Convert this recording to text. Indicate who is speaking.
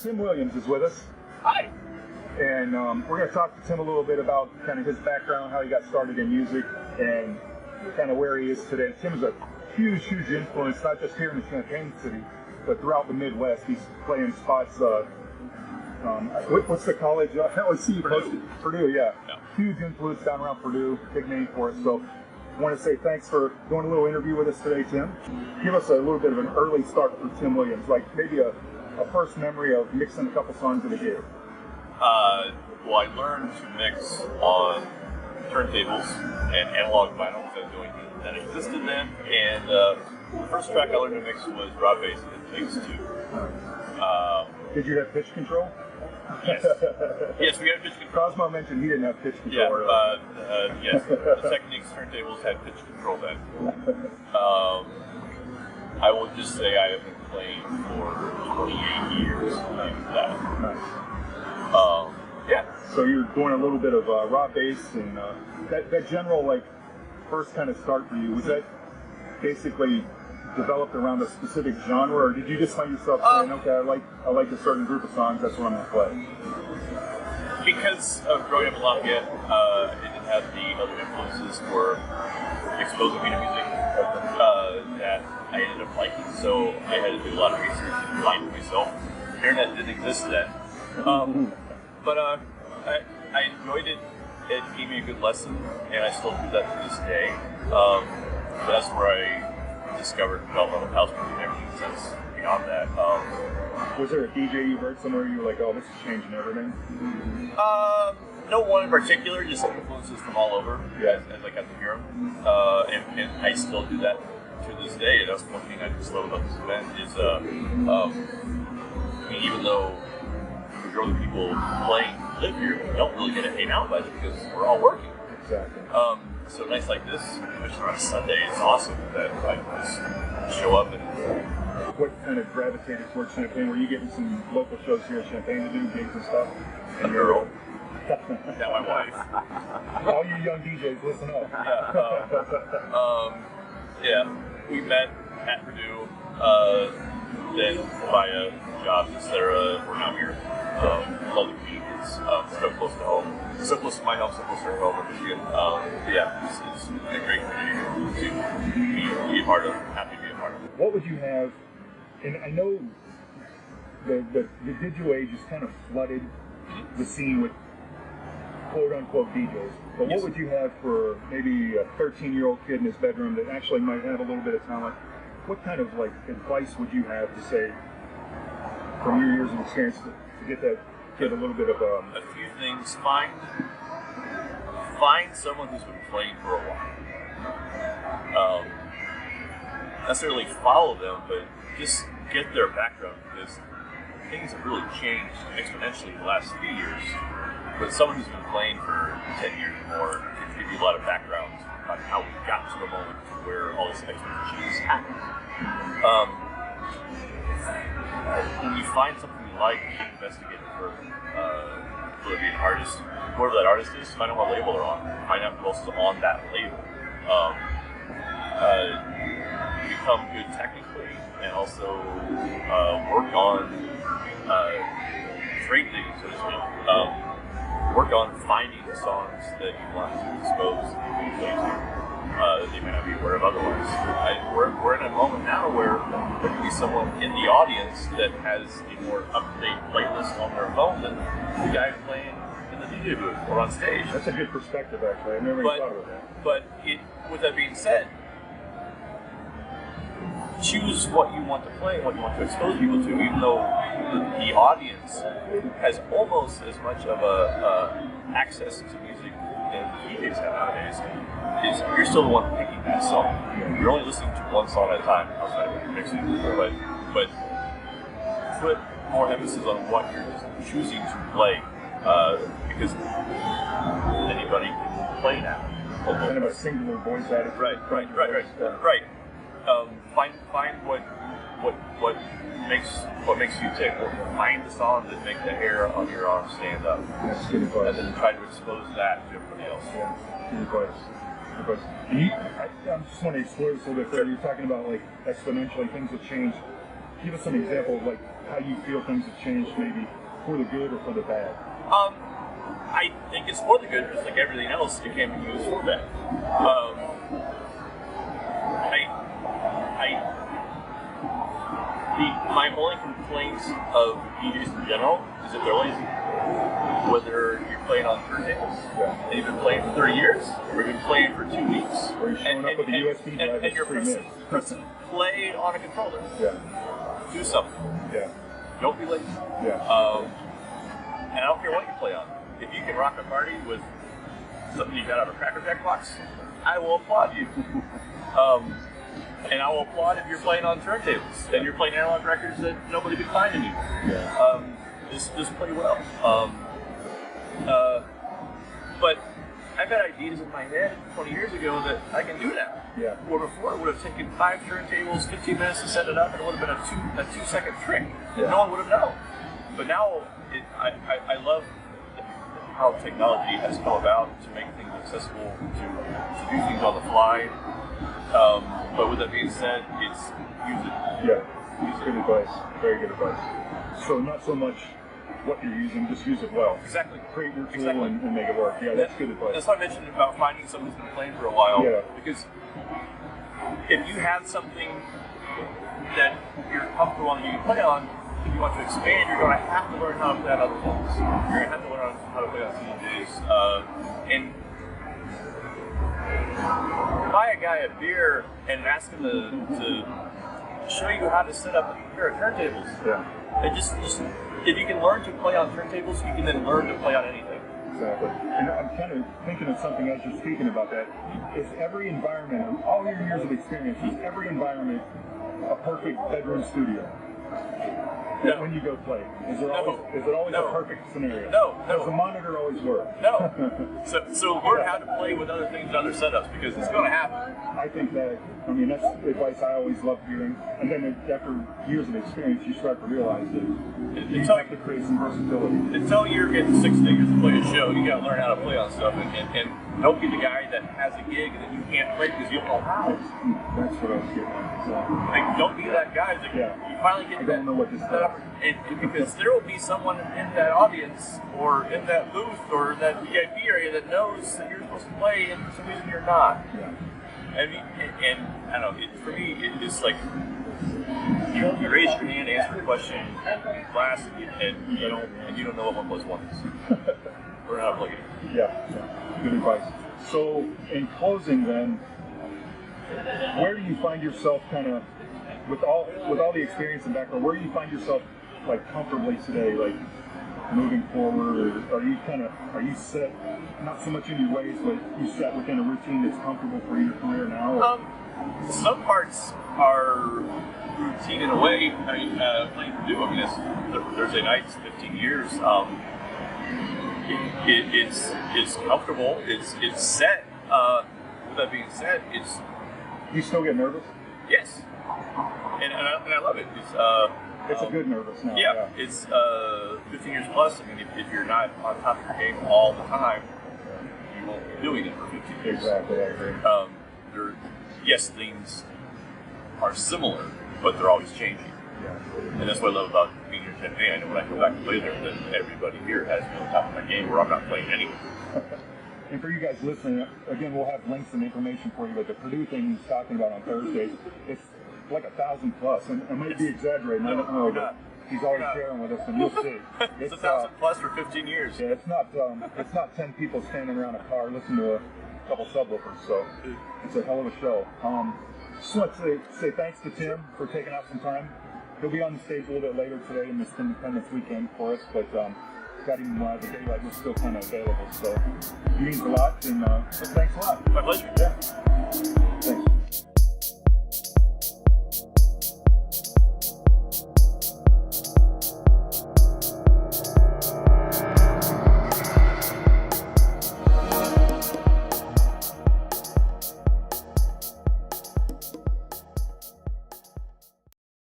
Speaker 1: Tim Williams is with us.
Speaker 2: Hi.
Speaker 1: And we're going to talk to Tim a little bit about kind of his background, how he got started in music, and kind of where he is today. Tim is a huge, huge influence, not just here in the Champaign city, but throughout the Midwest. He's playing spots. What's the college? I see you posted. Purdue, yeah. Huge influence down around Purdue. Big name for it. So I want to say thanks for doing a little interview with us today, Tim. Give us a little bit of an early start for Tim Williams, like maybe a first memory of mixing a couple songs at a gig.
Speaker 2: Well, I learned to mix on turntables and analog vinyl because I was doing that existed then. And the first track I learned to mix was raw bass. It takes two.
Speaker 1: Did you have pitch control?
Speaker 2: Yes. Yes, we had pitch control.
Speaker 1: Cosmo mentioned he didn't have pitch control.
Speaker 2: Yeah, yes. The Technics turntables had pitch control then. I will just say I have been playing for 28 years like that.
Speaker 1: Nice.
Speaker 2: Yeah.
Speaker 1: So you're doing a little bit of raw bass, and that general like first kind of start for you, was that basically developed around a specific genre, or did you just find yourself saying, okay, I like a certain group of songs, that's what I'm gonna play?
Speaker 2: Because of growing up in Lafayette, it didn't have the other influences for exposing me to music that I ended up liking, so I had to do a lot of research and find myself. The internet didn't exist then. But I enjoyed it. It gave me a good lesson, and I still do that to this day. But that's where I discovered developmental house music and everything since beyond that.
Speaker 1: Was there a DJ you heard somewhere you were like, oh, this is changing everything?
Speaker 2: No one in particular, just influences from all over, as I got to hear them. And I still do that to this day. That's one thing I just love about this event is, I mean, even though the majority of people playing live here, we don't really get to hang out by it because we're all working.
Speaker 1: Exactly.
Speaker 2: So nights like this, especially on a Sunday, it's awesome that I can just show up and.
Speaker 1: What kind of gravitated towards Champaign? Were you getting some local shows here in Champaign to do, gigs and stuff?
Speaker 2: A girl. Now my wife.
Speaker 1: All you young DJs, listen up.
Speaker 2: Yeah, we met at Purdue, then via jobs, etc. We're now here. Love the communities, so close to home. So close to my home, so close to her home in Michigan. Yeah, it's a great community to be a part of, happy to be a part of.
Speaker 1: What would you have, and I know the digital age has kind of flooded the scene with quote-unquote DJs, but what would you have for maybe a 13-year-old kid in his bedroom that actually might have a little bit of talent? What kind of like advice would you have to say, from your years of experience, to get that kid a little bit of
Speaker 2: a few things. Find someone who's been playing for a while. Necessarily follow them, but just get their background, because things have really changed exponentially in the last few years. But someone who's been playing for 10 years or more can give you a lot of background on how we got to the moment where all this exponential change happened. When you find something you like, you should investigate it further. Whether it be an artist, whoever that artist is, find out what label they're on. Find out who else is on that label. Become good technically, and also work on trade things, so to speak. Work on finding the songs that you want to expose and play to that they may not be aware of otherwise. We're in a moment now where there could be someone in the audience that has a more up-to-date playlist on their phone than the guy playing in the DJ booth or on stage.
Speaker 1: That's a good perspective, actually. I never even thought about that.
Speaker 2: But with that being said, choose what you want to play and what you want to expose people to, even though the audience has almost as much of a access to music than DJs have nowadays. You're still the one picking that song. You're only listening to one song at a time outside of what you're mixing, but put more emphasis on what you're choosing to play, because anybody can play now.
Speaker 1: Kind of a singular voice attitude.
Speaker 2: Right. Find what makes you tick. Find the songs that make the hair on your arm stand up.
Speaker 1: That's good advice.
Speaker 2: And then try to expose that to everybody else.
Speaker 1: Yeah, good advice. I just want to explore this a little bit further. You're talking about like exponentially things have changed. give us an example of like how you feel things have changed, maybe for the good or for the bad.
Speaker 2: I think it's for the good, just like everything else. It can be used for bad. My only complaint of DJs in general is that they're lazy. Whether you're playing on turntables and you've been playing for 30 years, or you've been playing for 2 weeks,
Speaker 1: or you're showing up with a USB drive
Speaker 2: and you're pressing play on a controller. Do something. Don't be lazy. And I don't care what you play on. If you can rock a party with something you got out of a Cracker Jack box, I will applaud you. And I will applaud if you're playing on turntables and you're playing analog records that nobody could find anymore. Just play well. But I've had ideas in my head 20 years ago that I can do now. Where before it would have taken 5 turntables, 15 minutes to set it up, and it would have been a 2-second trick that no one would have known. But now I love how technology has come about to make things accessible, to do things on the fly. But with that being said, it's use it.
Speaker 1: Use good advice. Very good advice. So not so much what you're using, just use it well.
Speaker 2: Exactly.
Speaker 1: Create your tool and make it work. That's good advice.
Speaker 2: That's why I mentioned about finding someone who's been playing for a while. Because if you have something that you're comfortable on and you can play on, if you want to expand, you're going to have to learn how to play on other things. You're going to have to learn how to play on CDJs. And buy a guy a beer and ask him to show you how to set up a pair of turntables. And just if you can learn to play on turntables, you can then learn to play on anything.
Speaker 1: Exactly. And I'm kind of thinking of something as you're speaking about that. Is every environment, all your years of experience, is every environment a perfect bedroom studio? When you go play, is it always a perfect scenario?
Speaker 2: No.
Speaker 1: Does the monitor always work?
Speaker 2: No. So learn how to play with other things and other setups, because it's going to happen.
Speaker 1: I think that's advice I always love hearing. And then after years of experience, you start to realize that you have to create some versatility.
Speaker 2: Until you're getting 6 figures to play a show, you got to learn how to play on stuff, and don't be the guy that has a gig that you can't play because you don't know how.
Speaker 1: That's what I was getting at. Exactly.
Speaker 2: Like, don't be that guy that you finally get
Speaker 1: I don't know what this is.
Speaker 2: And because there will be someone in that audience or in that booth or in that VIP area that knows that you're supposed to play, and for some reason you're not. And I don't know, for me, it's like you raise your hand, answer the question, in class, and you don't know what 1 + 1 is. Learn how to play it.
Speaker 1: Good advice. So, in closing, then, where do you find yourself kind of with all the experience and background? Where do you find yourself like comfortably today, like moving forward, or are you set not so much in your ways, but you set within a routine that's comfortable for your career now?
Speaker 2: Some parts are routine in a way. I mean, playing for do. I mean, it's Thursday nights, 15 years. It's comfortable. It's set. With that being said,
Speaker 1: You still get nervous?
Speaker 2: Yes, and I love it.
Speaker 1: It's a good nervous now.
Speaker 2: It's 15 years plus. I mean, if you're not on top of your game all the time, you won't be doing it for 15 years.
Speaker 1: Exactly, I agree.
Speaker 2: Yes, things are similar, but they're always changing. And that's what I love about being here in Champaign. I know when I come back and play there, that everybody here has me on top of my game, where I'm not playing anyway.
Speaker 1: And for you guys listening, again, we'll have links and information for you, but the Purdue thing he's talking about on Thursdays, it's like 1,000 plus, and I might be exaggerating, I don't know, but he's always sharing with us, and you'll see.
Speaker 2: It's 1,000 plus for 15 years.
Speaker 1: Yeah, it's not 10 people standing around a car listening to a couple subwoofers, so it's a hell of a show. Just want to say thanks to Tim for taking out some time. He'll be on the stage a little bit later today in this Spindependence weekend for us, but got him the daylight was still kind of available, so it means a lot, and thanks a lot.
Speaker 2: My pleasure.
Speaker 1: Yeah. Thanks.